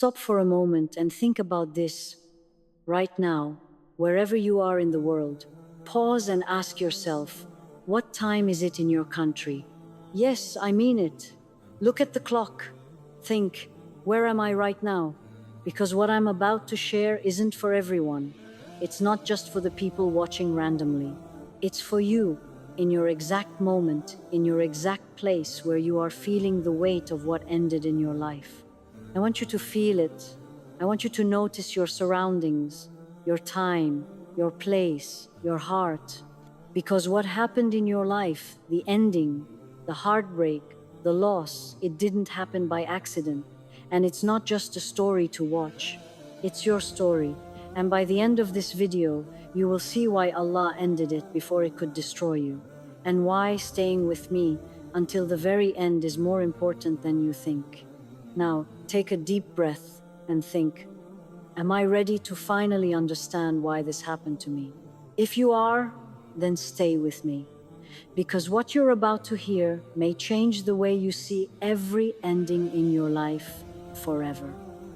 Stop for a moment and think about this. Right now, wherever you are in the world, pause and ask yourself, what time is it in your country? Yes, I mean it. Look at the clock. Think, where am I right now? Because what I'm about to share isn't for everyone. It's not just for the people watching randomly. It's for you, in your exact moment, in your exact place where you are feeling the weight of what ended in your life. I want you to feel it. I want you to notice your surroundings, your time, your place, your heart. Because what happened in your life, the ending, the heartbreak, the loss, it didn't happen by accident. And it's not just a story to watch. It's your story. And by the end of this video, you will see why Allah ended it before it could destroy you. And why staying with me until the very end is more important than you think. Now, take a deep breath and think, am I ready to finally understand why this happened to me? If you are, then stay with me. Because what you're about to hear may change the way you see every ending in your life forever.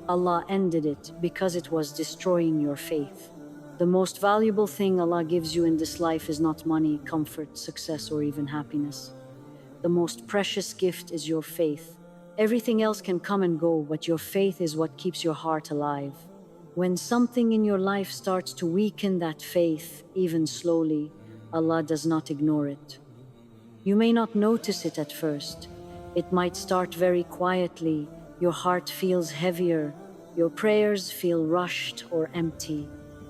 Allah ended it because it was destroying your faith. The most valuable thing Allah gives you in this life is not money, comfort, success, or even happiness. The most precious gift is your faith. Everything else can come and go, but your faith is what keeps your heart alive. When something in your life starts to weaken that faith, even slowly, Allah does not ignore it. You may not notice it at first. It might start very quietly. Your heart feels heavier. Your prayers feel rushed or empty.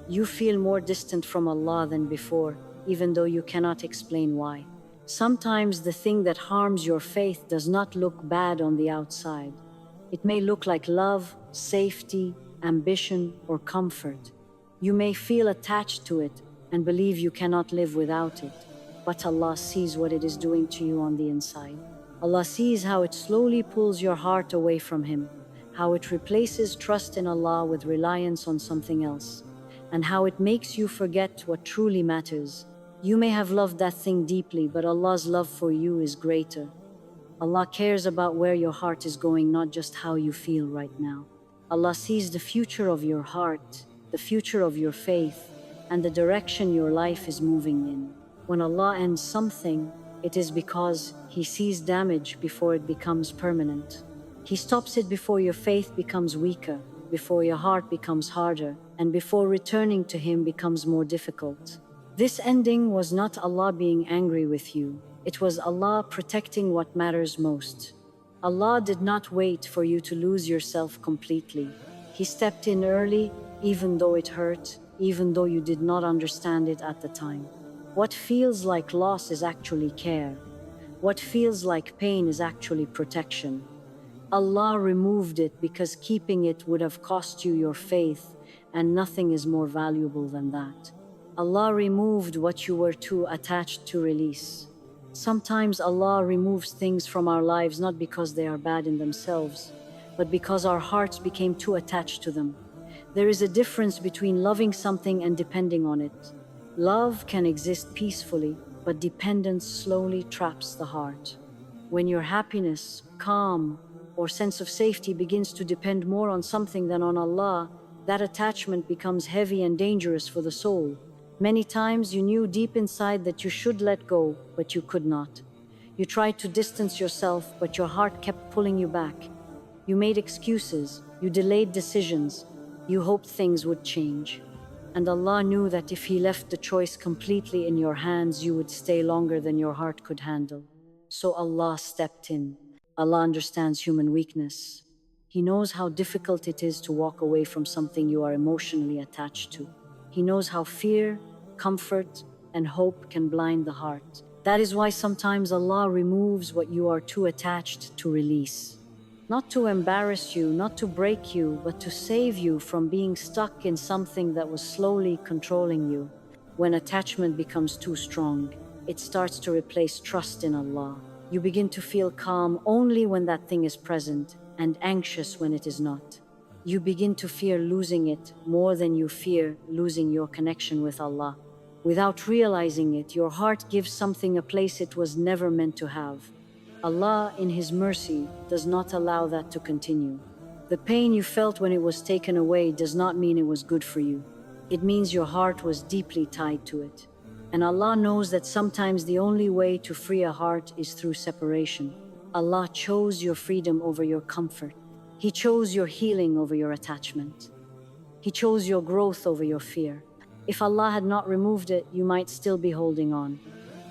You feel more distant from Allah than before, even though you cannot explain why. Sometimes the thing that harms your faith does not look bad on the outside. It may look like love, safety, ambition, or comfort. You may feel attached to it and believe you cannot live without it. But Allah sees what it is doing to you on the inside. Allah sees how it slowly pulls your heart away from Him, how it replaces trust in Allah with reliance on something else, and how it makes you forget what truly matters. You may have loved that thing deeply, but Allah's love for you is greater. Allah cares about where your heart is going, not just how you feel right now. Allah sees the future of your heart, the future of your faith, and the direction your life is moving in. When Allah ends something, it is because He sees damage before it becomes permanent. He stops it before your faith becomes weaker, before your heart becomes harder, and before returning to Him becomes more difficult. This ending was not Allah being angry with you. It was Allah protecting what matters most. Allah did not wait for you to lose yourself completely. He stepped in early, even though it hurt, even though you did not understand it at the time. What feels like loss is actually care. What feels like pain is actually protection. Allah removed it because keeping it would have cost you your faith, and nothing is more valuable than that. Allah removed what you were too attached to release. Sometimes Allah removes things from our lives not because they are bad in themselves, but because our hearts became too attached to them. There is a difference between loving something and depending on it. Love can exist peacefully, but dependence slowly traps the heart. When your happiness, calm, or sense of safety begins to depend more on something than on Allah, that attachment becomes heavy and dangerous for the soul. Many times you knew deep inside that you should let go, but you could not. You tried to distance yourself, but your heart kept pulling you back. You made excuses, you delayed decisions, you hoped things would change. And Allah knew that if He left the choice completely in your hands, you would stay longer than your heart could handle. So Allah stepped in. Allah understands human weakness. He knows how difficult it is to walk away from something you are emotionally attached to. He knows how fear, comfort, and hope can blind the heart. That is why sometimes Allah removes what you are too attached to release. Not to embarrass you, not to break you, but to save you from being stuck in something that was slowly controlling you. When attachment becomes too strong, it starts to replace trust in Allah. You begin to feel calm only when that thing is present, and anxious when it is not. You begin to fear losing it more than you fear losing your connection with Allah. Without realizing it, your heart gives something a place it was never meant to have. Allah, in His mercy, does not allow that to continue. The pain you felt when it was taken away does not mean it was good for you. It means your heart was deeply tied to it. And Allah knows that sometimes the only way to free a heart is through separation. Allah chose your freedom over your comfort. He chose your healing over your attachment. He chose your growth over your fear. If Allah had not removed it, you might still be holding on,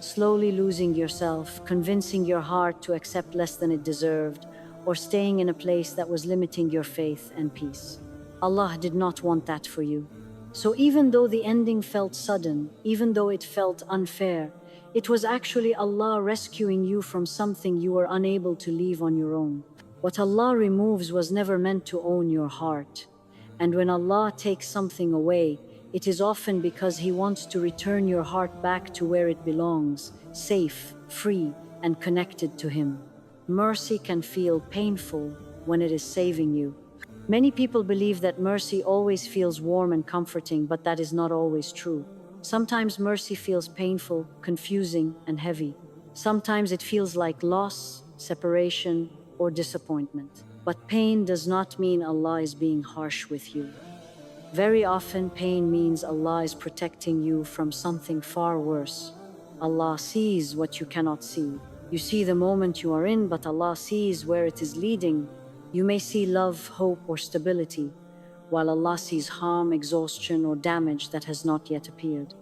slowly losing yourself, convincing your heart to accept less than it deserved, or staying in a place that was limiting your faith and peace. Allah did not want that for you. So even though the ending felt sudden, even though it felt unfair, it was actually Allah rescuing you from something you were unable to leave on your own. What Allah removes was never meant to own your heart. And when Allah takes something away, it is often because He wants to return your heart back to where it belongs, safe, free, and connected to Him. Mercy can feel painful when it is saving you. Many people believe that mercy always feels warm and comforting, but that is not always true. Sometimes mercy feels painful, confusing, and heavy. Sometimes it feels like loss, separation, or disappointment. But pain does not mean Allah is being harsh with you. Very often, pain means Allah is protecting you from something far worse. Allah sees what you cannot see. You see the moment you are in, but Allah sees where it is leading. You may see love, hope, or stability, while Allah sees harm, exhaustion, or damage that has not yet appeared.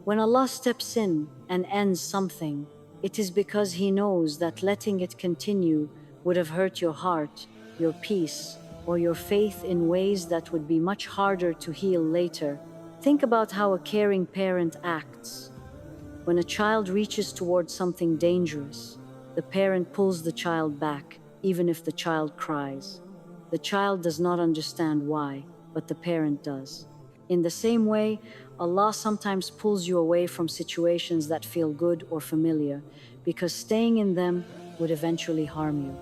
When Allah steps in and ends something, it is because He knows that letting it continue would have hurt your heart, your peace, or your faith in ways that would be much harder to heal later. Think about how a caring parent acts. When a child reaches towards something dangerous, the parent pulls the child back, even if the child cries. The child does not understand why, but the parent does. In the same way, Allah sometimes pulls you away from situations that feel good or familiar, because staying in them would eventually harm you.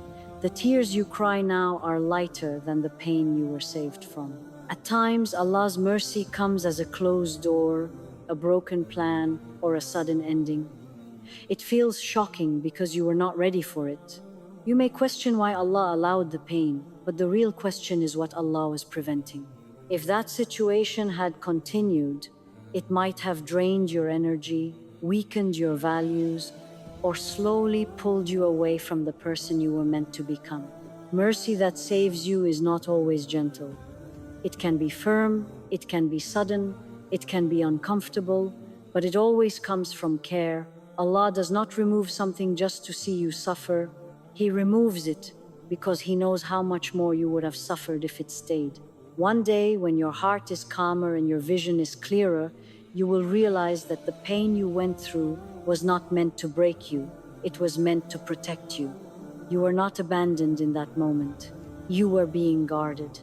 The tears you cry now are lighter than the pain you were saved from. At times, Allah's mercy comes as a closed door, a broken plan, or a sudden ending. It feels shocking because you were not ready for it. You may question why Allah allowed the pain, but the real question is what Allah was preventing. If that situation had continued, it might have drained your energy, weakened your values, or slowly pulled you away from the person you were meant to become. Mercy that saves you is not always gentle. It can be firm, it can be sudden, it can be uncomfortable, but it always comes from care. Allah does not remove something just to see you suffer. He removes it because He knows how much more you would have suffered if it stayed. One day, when your heart is calmer and your vision is clearer, you will realize that the pain you went through was not meant to break you. It was meant to protect you. You were not abandoned in that moment. You were being guarded.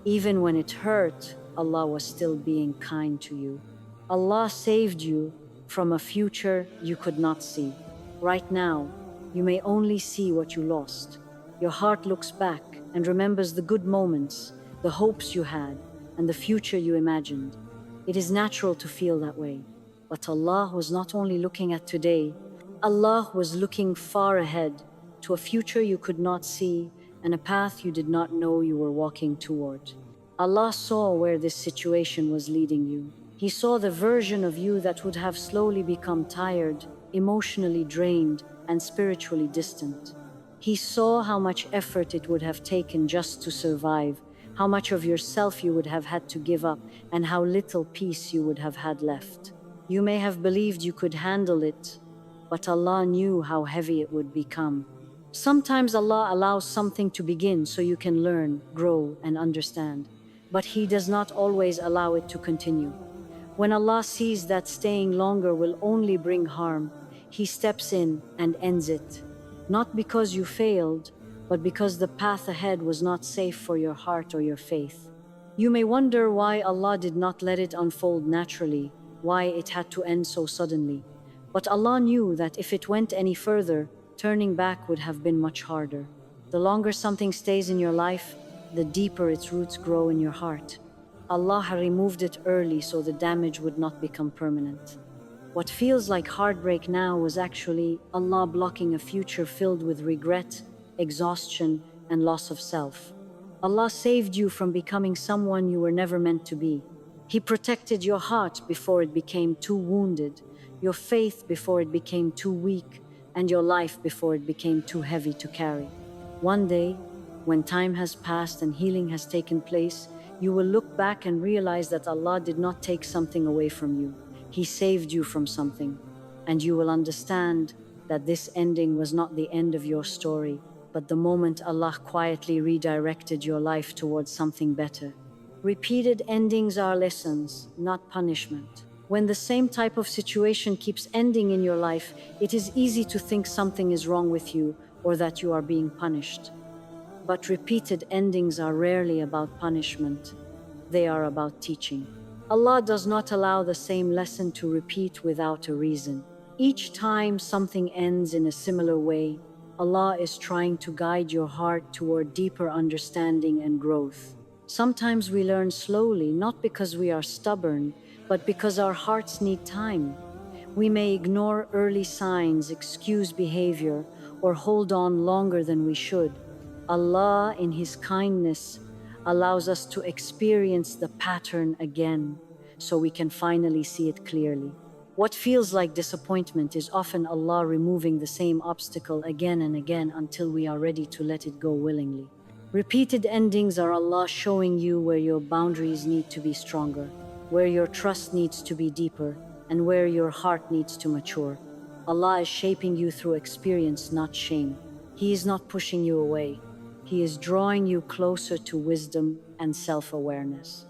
Even when it hurt, Allah was still being kind to you. Allah saved you from a future you could not see. Right now, you may only see what you lost. Your heart looks back and remembers the good moments, the hopes you had, and the future you imagined. It is natural to feel that way. But Allah was not only looking at today, Allah was looking far ahead to a future you could not see and a path you did not know you were walking toward. Allah saw where this situation was leading you. He saw the version of you that would have slowly become tired, emotionally drained, and spiritually distant. He saw how much effort it would have taken just to survive, how much of yourself you would have had to give up, and how little peace you would have had left. You may have believed you could handle it, but Allah knew how heavy it would become. Sometimes Allah allows something to begin so you can learn, grow, and understand. But He does not always allow it to continue. When Allah sees that staying longer will only bring harm, He steps in and ends it. Not because you failed, but because the path ahead was not safe for your heart or your faith. You may wonder why Allah did not let it unfold naturally, why it had to end so suddenly. But Allah knew that if it went any further, turning back would have been much harder. The longer something stays in your life, the deeper its roots grow in your heart. Allah had removed it early so the damage would not become permanent. What feels like heartbreak now was actually Allah blocking a future filled with regret, exhaustion, and loss of self. Allah saved you from becoming someone you were never meant to be. He protected your heart before it became too wounded, your faith before it became too weak, and your life before it became too heavy to carry. One day, when time has passed and healing has taken place, you will look back and realize that Allah did not take something away from you. He saved you from something. And you will understand that this ending was not the end of your story, but the moment Allah quietly redirected your life towards something better. Repeated endings are lessons, not punishment. When the same type of situation keeps ending in your life, it is easy to think something is wrong with you or that you are being punished. But repeated endings are rarely about punishment. They are about teaching. Allah does not allow the same lesson to repeat without a reason. Each time something ends in a similar way, Allah is trying to guide your heart toward deeper understanding and growth. Sometimes we learn slowly, not because we are stubborn, but because our hearts need time. We may ignore early signs, excuse behavior, or hold on longer than we should. Allah, in His kindness, allows us to experience the pattern again so we can finally see it clearly. What feels like disappointment is often Allah removing the same obstacle again and again until we are ready to let it go willingly. Repeated endings are Allah showing you where your boundaries need to be stronger, where your trust needs to be deeper, and where your heart needs to mature. Allah is shaping you through experience, not shame. He is not pushing you away. He is drawing you closer to wisdom and self-awareness.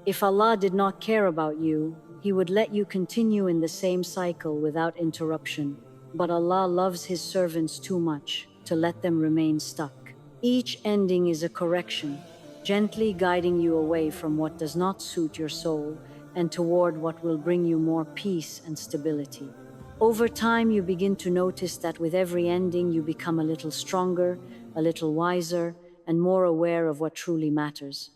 If Allah did not care about you, He would let you continue in the same cycle without interruption. But Allah loves His servants too much to let them remain stuck. Each ending is a correction, gently guiding you away from what does not suit your soul and toward what will bring you more peace and stability. Over time, you begin to notice that with every ending, you become a little stronger, a little wiser, and more aware of what truly matters.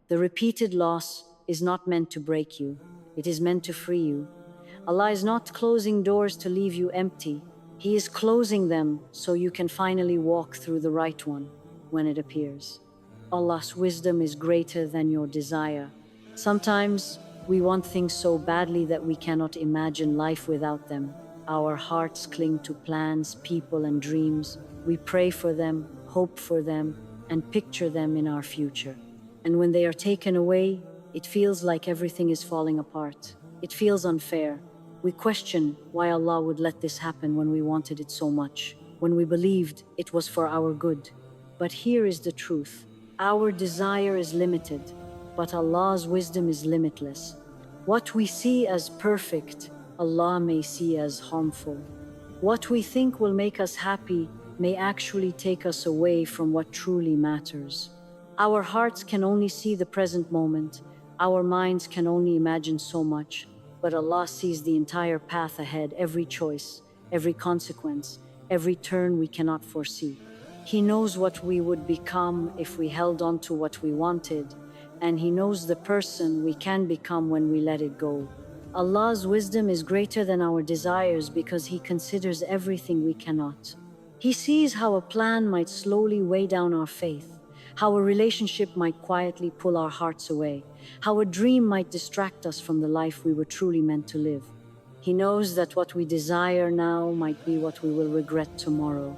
The repeated loss is not meant to break you, it is meant to free you. Allah is not closing doors to leave you empty. He is closing them so you can finally walk through the right one when it appears. Allah's wisdom is greater than your desire. Sometimes we want things so badly that we cannot imagine life without them. Our hearts cling to plans, people, and dreams. We pray for them, hope for them, and picture them in our future. And when they are taken away, it feels like everything is falling apart. It feels unfair. We question why Allah would let this happen when we wanted it so much, when we believed it was for our good. But here is the truth. Our desire is limited, but Allah's wisdom is limitless. What we see as perfect, Allah may see as harmful. What we think will make us happy may actually take us away from what truly matters. Our hearts can only see the present moment. Our minds can only imagine so much. But Allah sees the entire path ahead, every choice, every consequence, every turn we cannot foresee. He knows what we would become if we held on to what we wanted, and He knows the person we can become when we let it go. Allah's wisdom is greater than our desires because He considers everything we cannot. He sees how a plan might slowly weigh down our faith, how a relationship might quietly pull our hearts away, how a dream might distract us from the life we were truly meant to live. He knows that what we desire now might be what we will regret tomorrow.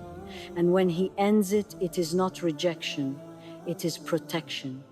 And when He ends it, it is not rejection, it is protection,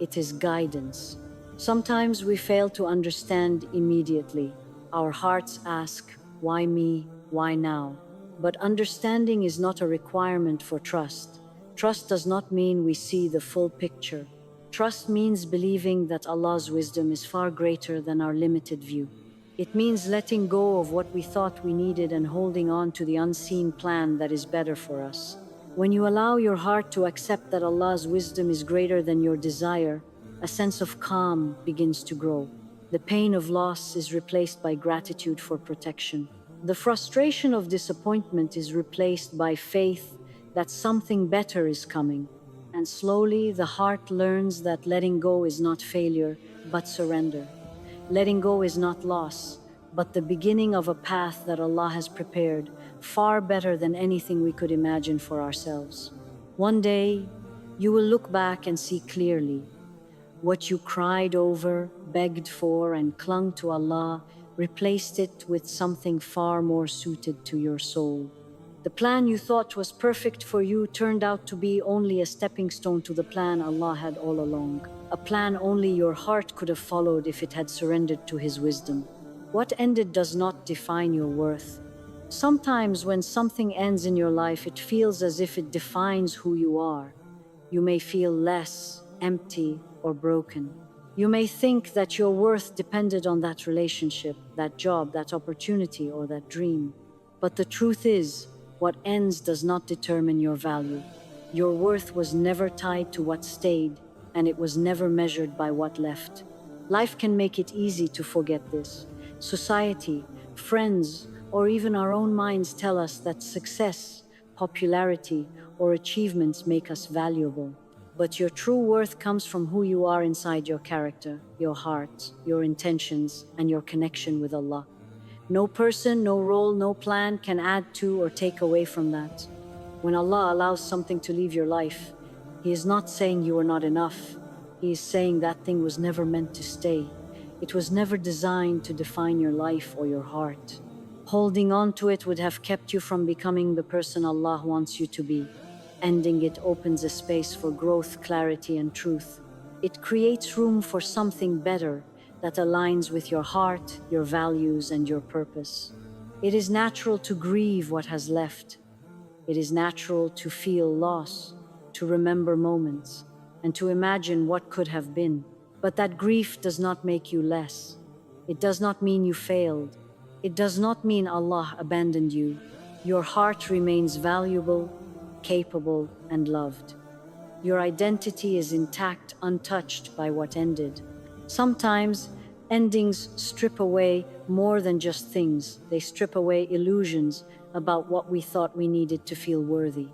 it is guidance. Sometimes we fail to understand immediately. Our hearts ask, why me? Why now? But understanding is not a requirement for trust. Trust does not mean we see the full picture. Trust means believing that Allah's wisdom is far greater than our limited view. It means letting go of what we thought we needed and holding on to the unseen plan that is better for us. When you allow your heart to accept that Allah's wisdom is greater than your desire, a sense of calm begins to grow. The pain of loss is replaced by gratitude for protection. The frustration of disappointment is replaced by faith that something better is coming. And slowly the heart learns that letting go is not failure, but surrender. Letting go is not loss, but the beginning of a path that Allah has prepared, far better than anything we could imagine for ourselves. One day, You will look back and see clearly what you cried over, begged for, and clung to Allah, replaced it with something far more suited to your soul. The plan you thought was perfect for you turned out to be only a stepping stone to the plan Allah had all along, a plan only your heart could have followed if it had surrendered to His wisdom. What ended does not define your worth. Sometimes, when something ends in your life, it feels as if it defines who you are. You may feel less, empty, or broken. You may think that your worth depended on that relationship, that job, that opportunity, or that dream. But the truth is, what ends does not determine your value. Your worth was never tied to what stayed, and it was never measured by what left. Life can make it easy to forget this. Society, friends, or even our own minds tell us that success, popularity, or achievements make us valuable. But your true worth comes from who you are inside your character, your heart, your intentions, and your connection with Allah. No person, no role, no plan can add to or take away from that. When Allah allows something to leave your life, He is not saying you are not enough. He is saying that thing was never meant to stay. It was never designed to define your life or your heart. Holding on to it would have kept you from becoming the person Allah wants you to be. Ending it opens a space for growth, clarity, and truth. It creates room for something better that aligns with your heart, your values, and your purpose. It is natural to grieve what has left. It is natural to feel loss, to remember moments, and to imagine what could have been. But that grief does not make you less. It does not mean you failed. It does not mean Allah abandoned you. Your heart remains valuable, capable, and loved. Your identity is intact, untouched by what ended. Sometimes, endings strip away more than just things. They strip away illusions about what we thought we needed to feel worthy.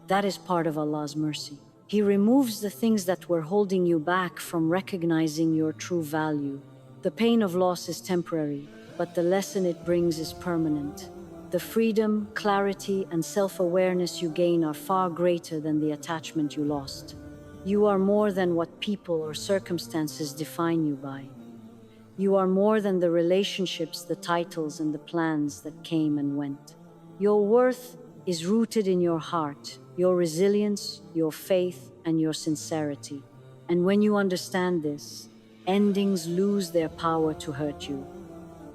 That is part of Allah's mercy. He removes the things that were holding you back from recognizing your true value. The pain of loss is temporary, but the lesson it brings is permanent. The freedom, clarity, and self-awareness you gain are far greater than the attachment you lost. You are more than what people or circumstances define you by. You are more than the relationships, the titles, and the plans that came and went. Your worth is rooted in your heart, your resilience, your faith, and your sincerity. And when you understand this, endings lose their power to hurt you.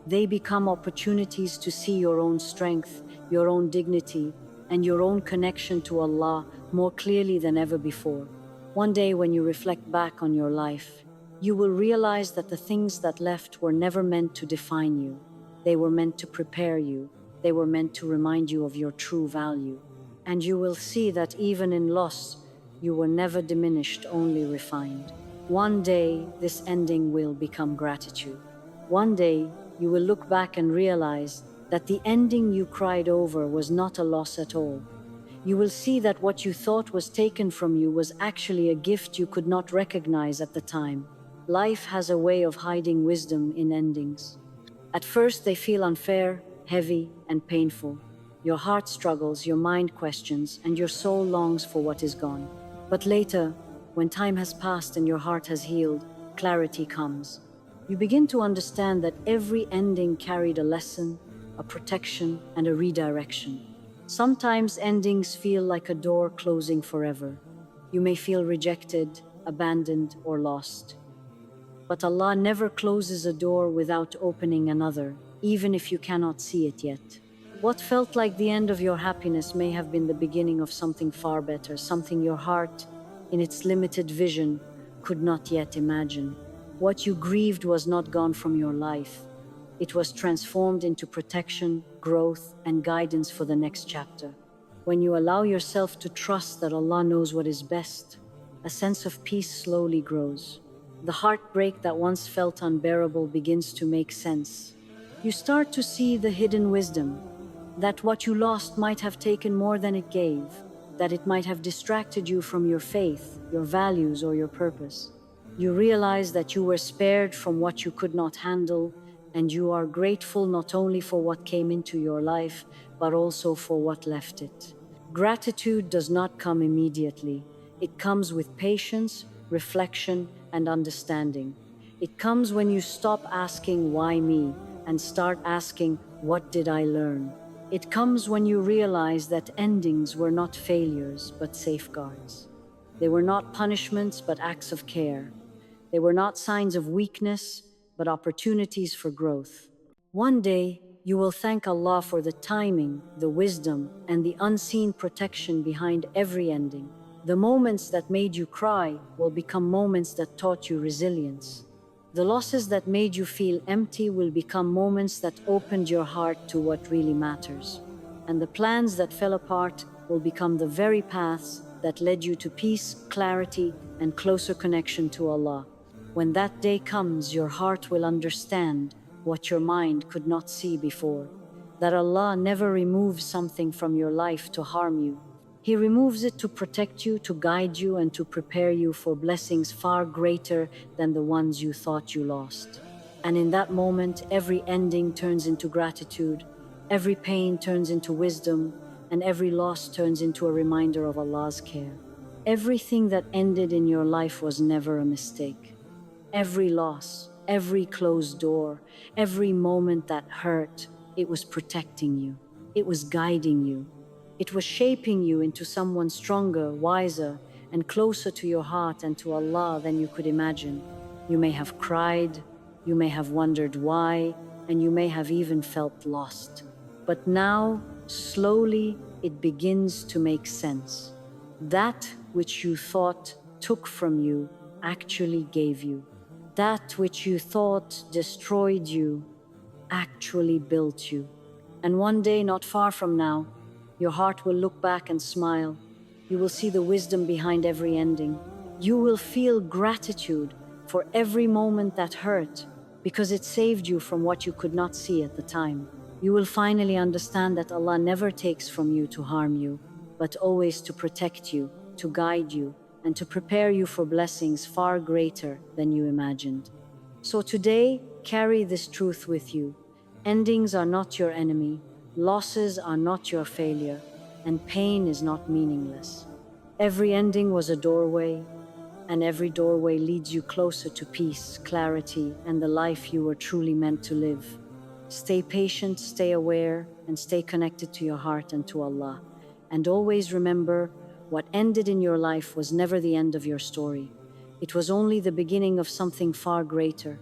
They become opportunities to see your own strength, your own dignity, and your own connection to Allah more clearly than ever before. One day, when you reflect back on your life, you will realize that the things that left were never meant to define you. They were meant to prepare you. They were meant to remind you of your true value. And you will see that even in loss, you were never diminished, only refined. One day, this ending will become gratitude. One day, you will look back and realize that the ending you cried over was not a loss at all. You will see that what you thought was taken from you was actually a gift you could not recognize at the time. Life has a way of hiding wisdom in endings. At first, they feel unfair, heavy, and painful. Your heart struggles, your mind questions, and your soul longs for what is gone. But later, when time has passed and your heart has healed, clarity comes. You begin to understand that every ending carried a lesson, a protection, and a redirection. Sometimes endings feel like a door closing forever. You may feel rejected, abandoned, or lost. But Allah never closes a door without opening another, even if you cannot see it yet. What felt like the end of your happiness may have been the beginning of something far better, something your heart, in its limited vision, could not yet imagine. What you grieved was not gone from your life. It was transformed into protection, growth, and guidance for the next chapter. When you allow yourself to trust that Allah knows what is best, a sense of peace slowly grows. The heartbreak that once felt unbearable begins to make sense. You start to see the hidden wisdom, that what you lost might have taken more than it gave, that it might have distracted you from your faith, your values, or your purpose. You realize that you were spared from what you could not handle, and you are grateful not only for what came into your life, but also for what left it. Gratitude does not come immediately. It comes with patience, reflection, and understanding. It comes when you stop asking, why me, and start asking, what did I learn? It comes when you realize that endings were not failures, but safeguards. They were not punishments, but acts of care. They were not signs of weakness, but opportunities for growth. One day, you will thank Allah for the timing, the wisdom, and the unseen protection behind every ending. The moments that made you cry will become moments that taught you resilience. The losses that made you feel empty will become moments that opened your heart to what really matters. And the plans that fell apart will become the very paths that led you to peace, clarity, and closer connection to Allah. When that day comes, your heart will understand what your mind could not see before. That Allah never removes something from your life to harm you. He removes it to protect you, to guide you, and to prepare you for blessings far greater than the ones you thought you lost. And in that moment, every ending turns into gratitude, every pain turns into wisdom, and every loss turns into a reminder of Allah's care. Everything that ended in your life was never a mistake. Every loss, every closed door, every moment that hurt, it was protecting you. It was guiding you. It was shaping you into someone stronger, wiser, and closer to your heart and to Allah than you could imagine. You may have cried, you may have wondered why, and you may have even felt lost. But now, slowly, it begins to make sense. That which you thought took from you actually gave you. That which you thought destroyed you actually built you. And one day, not far from now, your heart will look back and smile. You will see the wisdom behind every ending. You will feel gratitude for every moment that hurt because it saved you from what you could not see at the time. You will finally understand that Allah never takes from you to harm you, but always to protect you, to guide you, and to prepare you for blessings far greater than you imagined. So today, carry this truth with you. Endings are not your enemy, losses are not your failure, and pain is not meaningless. Every ending was a doorway, and every doorway leads you closer to peace, clarity, and the life you were truly meant to live. Stay patient, stay aware, and stay connected to your heart and to Allah. And always remember, what ended in your life was never the end of your story. It was only the beginning of something far greater.